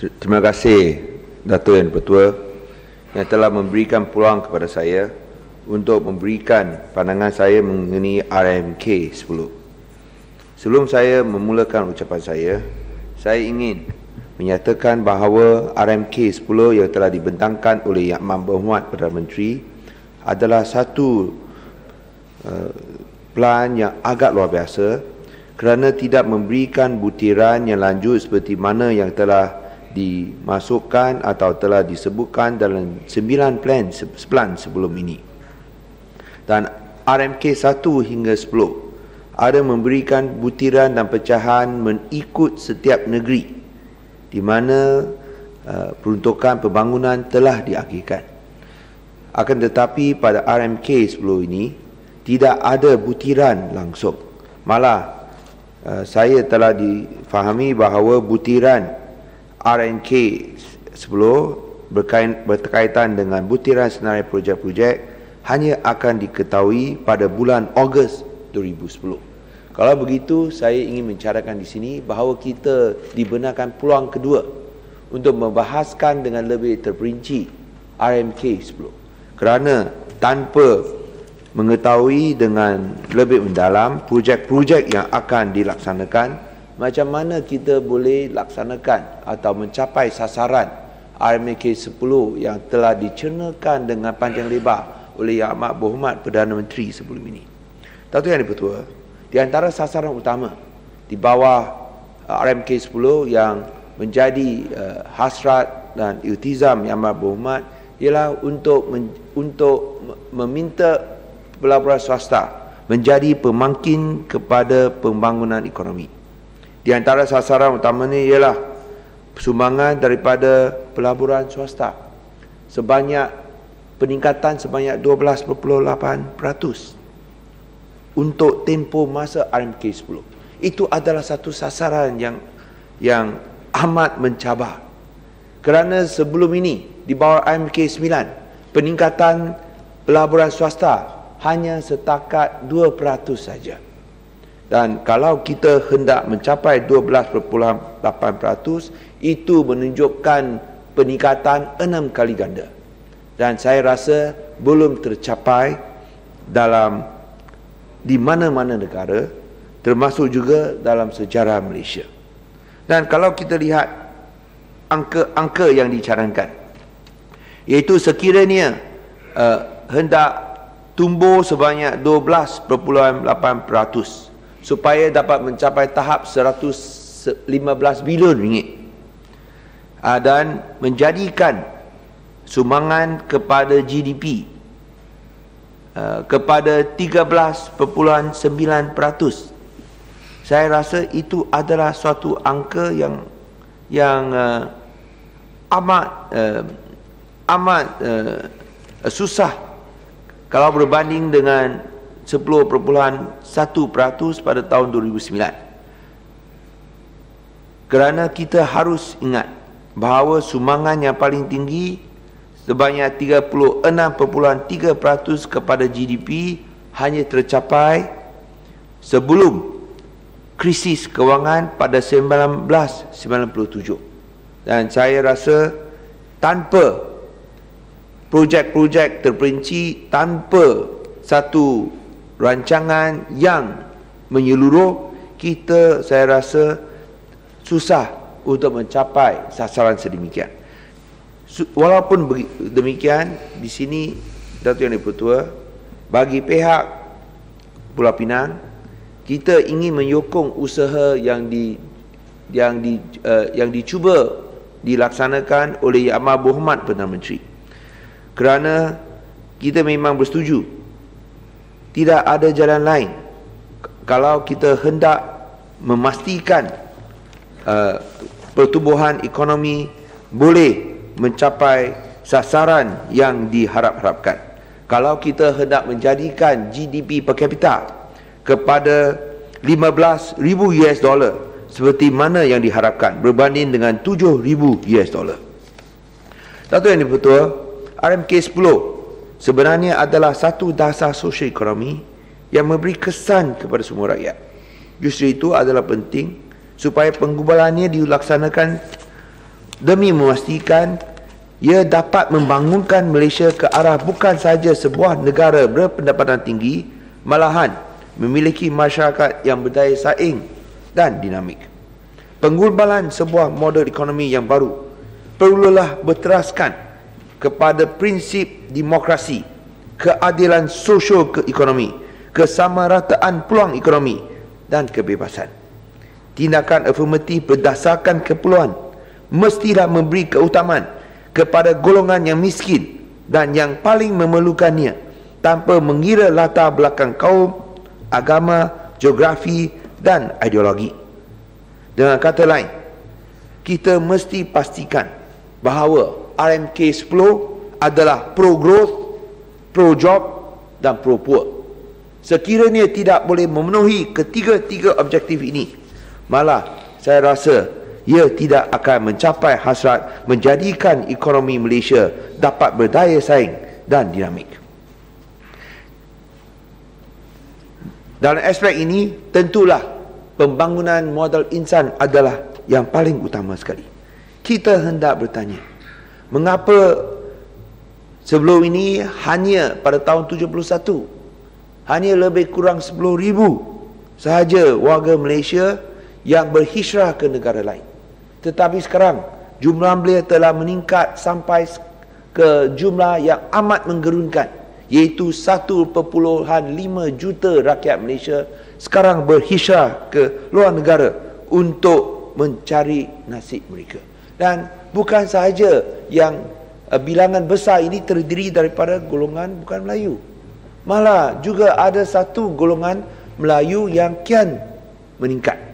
Terima kasih Dato' Yang Dipertua yang telah memberikan peluang kepada saya untuk memberikan pandangan saya mengenai RMK 10. Sebelum saya memulakan ucapan saya ingin menyatakan bahawa RMK 10 yang telah dibentangkan oleh Yang Amat Berhormat Perdana Menteri adalah satu plan yang agak luar biasa kerana tidak memberikan butiran yang lanjut seperti mana yang telah dimasukkan atau telah disebutkan dalam 9 plan sebelum ini. Dan RMK 1 hingga 10 ada memberikan butiran dan pecahan mengikut setiap negeri di mana peruntukan pembangunan telah diakhirkan. Akan tetapi pada RMK 10 ini tidak ada butiran langsung. Malah saya telah difahami bahawa butiran RMK 10 berkaitan dengan butiran senarai projek-projek hanya akan diketahui pada bulan Ogos 2010. Kalau begitu, saya ingin mencarakan di sini bahawa kita dibenarkan peluang kedua untuk membahaskan dengan lebih terperinci RMK 10. Kerana tanpa mengetahui dengan lebih mendalam projek-projek yang akan dilaksanakan, macam mana kita boleh laksanakan atau mencapai sasaran RMK 10 yang telah dicernakan dengan panjang lebar oleh Yang Amat Berhormat Perdana Menteri sebelum ini. Dato' Yang Dipertua, di antara sasaran utama di bawah RMK 10 yang menjadi hasrat dan iltizam Yang Amat Berhormat ialah untuk meminta pelaburan swasta menjadi pemangkin kepada pembangunan ekonomi. Di antara sasaran utamanya ialah sumbangan daripada pelaburan swasta peningkatan sebanyak 12.8% untuk tempoh masa RMK 10. Itu adalah satu sasaran yang amat mencabar. Kerana sebelum ini di bawah RMK 9 peningkatan pelaburan swasta hanya setakat 2% saja. Dan kalau kita hendak mencapai 12.8%, itu menunjukkan peningkatan 6 kali ganda. Dan saya rasa belum tercapai di mana-mana negara, termasuk juga dalam sejarah Malaysia. Dan kalau kita lihat angka-angka yang dicanangkan, iaitu sekiranya hendak tumbuh sebanyak 12.8%, supaya dapat mencapai tahap 115 bilion ringgit dan menjadikan sumbangan kepada GDP kepada 13.9%. Saya rasa itu adalah suatu angka yang amat susah kalau berbanding dengan 10.1% pada tahun 2009. Kerana kita harus ingat bahawa sumbangan yang paling tinggi sebanyak 36.3% kepada GDP hanya tercapai sebelum krisis kewangan pada 1997. Dan saya rasa tanpa projek-projek terperinci, tanpa satu rancangan yang menyeluruh, saya rasa susah untuk mencapai sasaran sedemikian. Walaupun demikian, di sini Dato' Yang Dipertua, bagi pihak Pulau Pinang, kita ingin menyokong usaha yang dicuba dilaksanakan oleh Yang Amat Berhormat Perdana Menteri. Kerana kita memang bersetuju tidak ada jalan lain kalau kita hendak memastikan pertumbuhan ekonomi boleh mencapai sasaran yang diharap-harapkan. Kalau kita hendak menjadikan GDP per kapita kepada $15,000 seperti mana yang diharapkan berbanding dengan $7,000. Dato' Yang Dipertua, RMK 10 sebenarnya adalah satu dasar sosial ekonomi yang memberi kesan kepada semua rakyat. Justru itu adalah penting supaya penggubalannya dilaksanakan demi memastikan ia dapat membangunkan Malaysia ke arah bukan sahaja sebuah negara berpendapatan tinggi, malahan memiliki masyarakat yang berdaya saing dan dinamik. Pengurbalan sebuah model ekonomi yang baru perlulah berteraskan kepada prinsip demokrasi, keadilan sosio-ekonomi, kesamarataan peluang ekonomi dan kebebasan. Tindakan afirmatif berdasarkan keperluan mestilah memberi keutamaan kepada golongan yang miskin dan yang paling memerlukannya tanpa mengira latar belakang kaum, agama, geografi dan ideologi. Dengan kata lain, kita mesti pastikan bahawa RMK 10 adalah pro-growth, pro-job dan pro-poor. Sekiranya tidak boleh memenuhi ketiga-tiga objektif ini, malah saya rasa ia tidak akan mencapai hasrat menjadikan ekonomi Malaysia dapat berdaya saing dan dinamik. Dalam aspek ini, tentulah pembangunan modal insan adalah yang paling utama sekali. Kita hendak bertanya, mengapa sebelum ini hanya pada tahun 71, hanya lebih kurang 10,000 sahaja warga Malaysia yang berhijrah ke negara lain. Tetapi sekarang jumlah beliau telah meningkat sampai ke jumlah yang amat menggerunkan, iaitu 1.5 juta rakyat Malaysia sekarang berhijrah ke luar negara untuk mencari nasib mereka. Dan bukan sahaja yang bilangan besar ini terdiri daripada golongan bukan Melayu, malah juga ada satu golongan Melayu yang kian meningkat.